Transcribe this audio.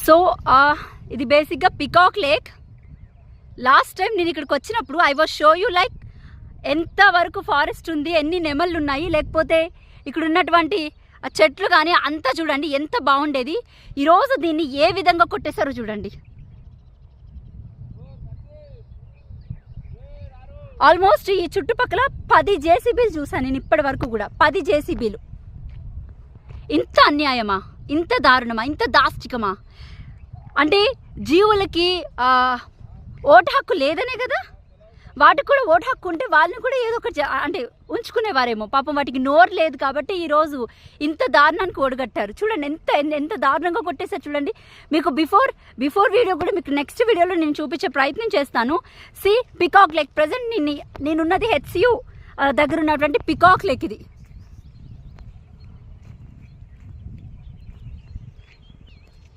So ఇది బేసిక్గా peacock lake. Last time నేను ఇక్కడికి వచ్చినప్పుడు I was show you like ఎంత వరకు ఫారెస్ట్ ఉంది, ఎన్ని నెమళ్ళు ఉన్నాయి, లేకపోతే ఇక్కడ ఉన్నటువంటి చెట్లు కానీ అంతా చూడండి ఎంత బాగుండేది. ఈరోజు దీన్ని ఏ విధంగా కొట్టేశారో చూడండి. ఆల్మోస్ట్ ఈ చుట్టుపక్కల 10 జేసీబీలు చూసాను నేను ఇప్పటి వరకు కూడా. 10 జేసీబీలు. ఇంత అన్యాయమా, ఇంత దారుణమా, ఇంత దాష్టికమా? అంటే జీవులకి ఓటు హక్కు లేదనే కదా, వాటికి కూడా ఓటు హక్కు ఉంటే వాళ్ళని కూడా ఏదో ఒకటి అంటే ఉంచుకునేవారేమో. పాపం వాటికి నోరు లేదు కాబట్టి ఈరోజు ఇంత దారుణానికి ఓడగట్టారు. చూడండి ఎంత దారుణంగా కొట్టేసారు చూడండి. మీకు బిఫోర్ వీడియో కూడా మీకు నెక్స్ట్ వీడియోలో నేను చూపించే ప్రయత్నం చేస్తాను. సి పికాక్ లేక్. ప్రజెంట్ నేనున్నది HCU దగ్గర ఉన్నటువంటి పికాక్ లేక్ ఇది.